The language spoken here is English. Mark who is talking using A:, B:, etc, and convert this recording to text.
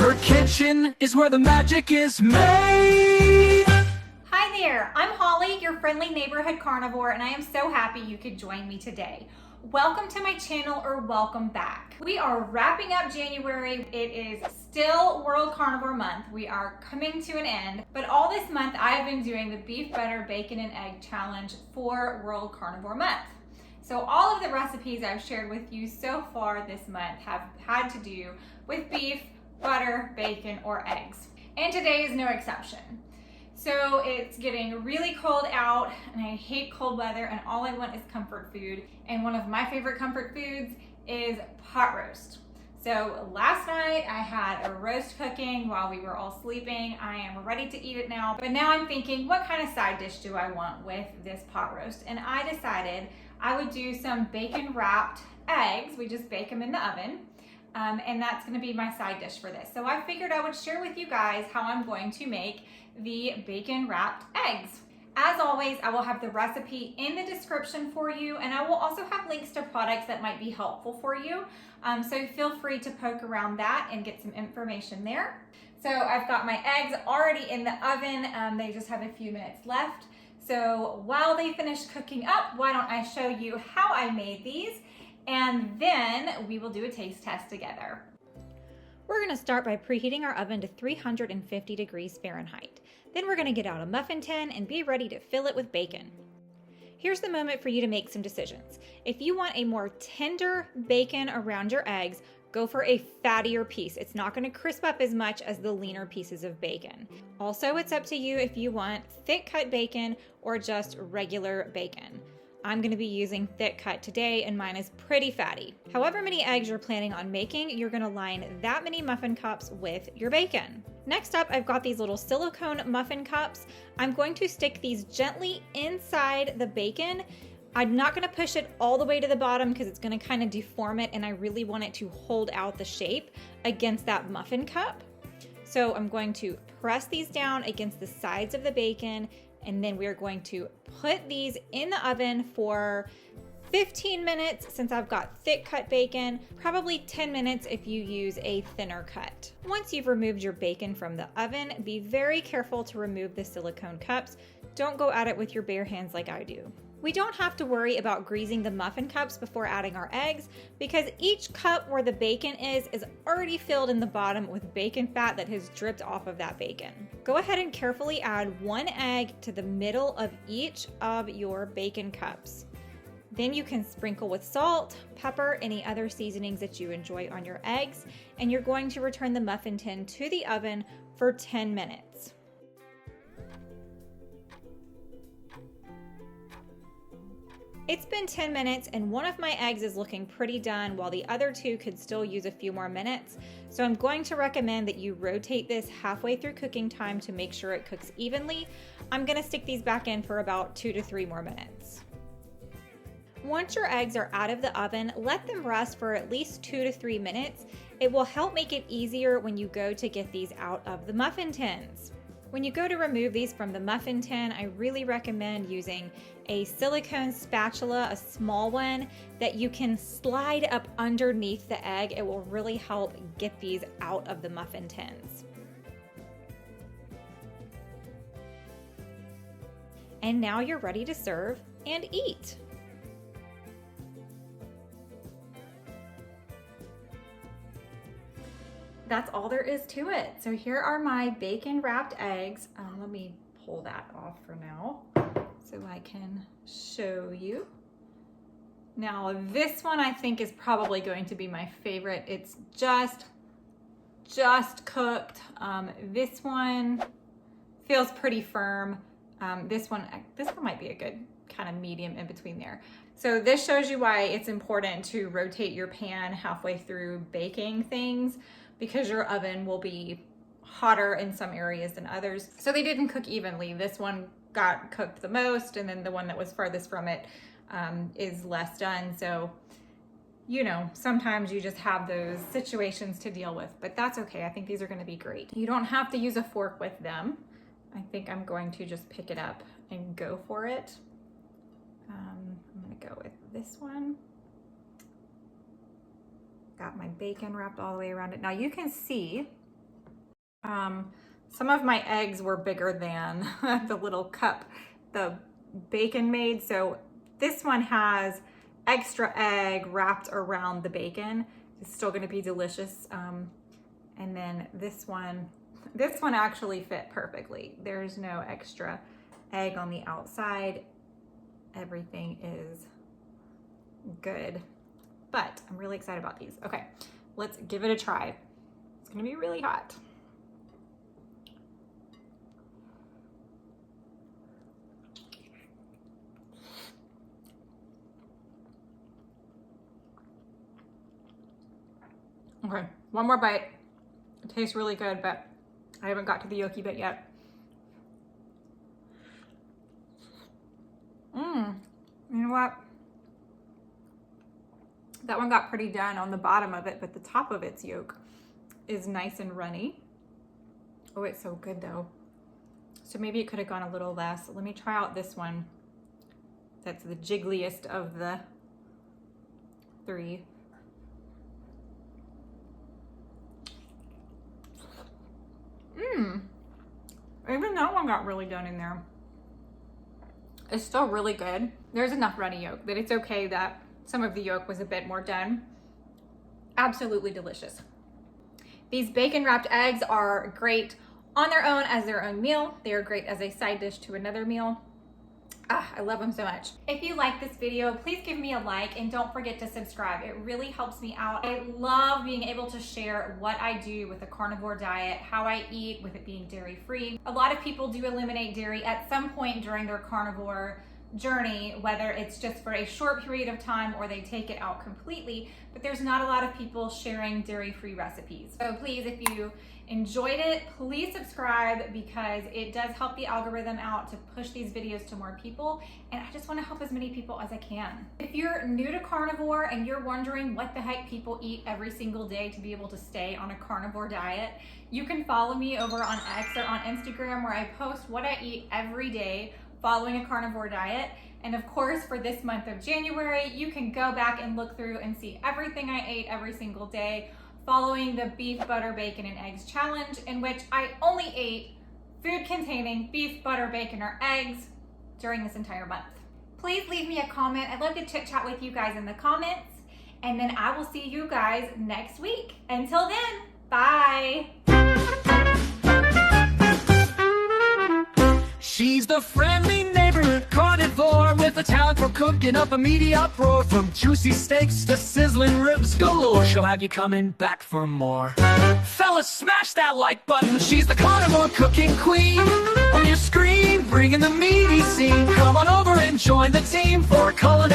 A: Her kitchen is where the magic is made.
B: Hi there, I'm Holly, your friendly neighborhood carnivore, and I am so happy you could join me today. Welcome to my channel, or welcome back. We are wrapping up January. It is still World Carnivore Month. We are coming to an end, but all this month I have been doing the beef, butter, bacon, and egg challenge for World Carnivore Month. So all of the recipes I've shared with you so far this month have had to do with beef, butter, bacon, or eggs. And today is no exception. So it's getting really cold out and I hate cold weather and all I want is comfort food. And one of my favorite comfort foods is pot roast. So last night I had a roast cooking while we were all sleeping. I am ready to eat it now, but now I'm thinking, what kind of side dish do I want with this pot roast? And I decided I would do some bacon wrapped eggs. We just bake them in the oven. And that's gonna be my side dish for this. So I figured I would share with you guys how I'm going to make the bacon wrapped eggs. As always, I will have the recipe in the description for you, and I will also have links to products that might be helpful for you. So feel free to poke around that and get some information there. So I've got my eggs already in the oven. They just have a few minutes left. So while they finish cooking up, why don't I show you how I made these, and then we will do a taste test together. We're going to start by preheating our oven to 350 degrees Fahrenheit. Then we're going to get out a muffin tin and be ready to fill it with bacon. Here's the moment for you to make some decisions. If you want a more tender bacon around your eggs, go for a fattier piece. It's not going to crisp up as much as the leaner pieces of bacon. Also, it's up to you if you want thick cut bacon or just regular bacon. I'm going to be using thick cut today and mine is pretty fatty. However many eggs you're planning on making, you're going to line that many muffin cups with your bacon. Next up, I've got these little silicone muffin cups. I'm going to stick these gently inside the bacon. I'm not going to push it all the way to the bottom because it's going to kind of deform it, and I really want it to hold out the shape against that muffin cup. So I'm going to press these down against the sides of the bacon, and then we're going to put these in the oven for 15 minutes since I've got thick cut bacon, probably 10 minutes if you use a thinner cut. Once you've removed your bacon from the oven, be very careful to remove the silicone cups. Don't go at it with your bare hands like I do. We don't have to worry about greasing the muffin cups before adding our eggs because each cup where the bacon is already filled in the bottom with bacon fat that has dripped off of that bacon. Go ahead and carefully add one egg to the middle of each of your bacon cups. Then you can sprinkle with salt, pepper, any other seasonings that you enjoy on your eggs, and you're going to return the muffin tin to the oven for 10 minutes. It's been 10 minutes and one of my eggs is looking pretty done while the other two could still use a few more minutes. So I'm going to recommend that you rotate this halfway through cooking time to make sure it cooks evenly. I'm going to stick these back in for about 2 to 3 more minutes. Once your eggs are out of the oven, let them rest for at least 2 to 3 minutes. It will help make it easier when you go to get these out of the muffin tins. When you go to remove these from the muffin tin, I really recommend using a silicone spatula, a small one, that you can slide up underneath the egg. It will really help get these out of the muffin tins. And now you're ready to serve and eat. That's all there is to it. So here are my bacon wrapped eggs. Let me pull that off for now so I can show you. Now this one I think is probably going to be my favorite. It's just cooked. This one feels pretty firm. This one might be a good kind of medium in between there. So this shows you why it's important to rotate your pan halfway through baking things, because your oven will be hotter in some areas than others. So they didn't cook evenly. This one got cooked the most, and then the one that was farthest from it is less done. So, you know, sometimes you just have those situations to deal with, but that's okay. I think these are gonna be great. You don't have to use a fork with them. I think I'm going to just pick it up and go for it. I'm gonna go with this one. Got my bacon wrapped all the way around it. Now you can see Some of my eggs were bigger than the little cup the bacon made. So this one has extra egg wrapped around the bacon. It's still gonna be delicious. And then this one actually fit perfectly. There's no extra egg on the outside. Everything is good. But I'm really excited about these. Okay, let's give it a try. It's gonna be really hot. Okay, one more bite. It tastes really good, but I haven't got to the yolky bit yet. You know what? That one got pretty done on the bottom of it, but the top of its yolk is nice and runny. Oh, it's so good though. So maybe it could have gone a little less. Let me try out this one. That's the jiggliest of the three. Even that one got really done in there. It's still really good. There's enough runny yolk that it's okay that some of the yolk was a bit more done. Absolutely delicious. These bacon wrapped eggs are great on their own as their own meal. They are great as a side dish to another meal. I love them so much. If you like this video, please give me a like and don't forget to subscribe. It really helps me out. I love being able to share what I do with a carnivore diet, how I eat with it being dairy free. A lot of people do eliminate dairy at some point during their carnivore journey, whether it's just for a short period of time or they take it out completely, but there's not a lot of people sharing dairy-free recipes. So please, if you enjoyed it, please subscribe because it does help the algorithm out to push these videos to more people, and I just want to help as many people as I can. If you're new to carnivore and you're wondering what the heck people eat every single day to be able to stay on a carnivore diet, you can follow me over on X or on Instagram where I post what I eat every day following a carnivore diet. And of course, for this month of January, you can go back and look through and see everything I ate every single day following the beef, butter, bacon, and eggs challenge, in which I only ate food containing beef, butter, bacon, or eggs during this entire month. Please leave me a comment. I'd love to chit chat with you guys in the comments, and then I will see you guys next week. Until then, bye.
A: She's the friendly neighborhood carnivore with a talent for cooking up a meaty uproar. From juicy steaks to sizzling ribs galore, she'll have you coming back for more. Fellas, smash that like button. She's the carnivore cooking queen. On your screen, bringing the meaty scene. Come on over and join the team for culinary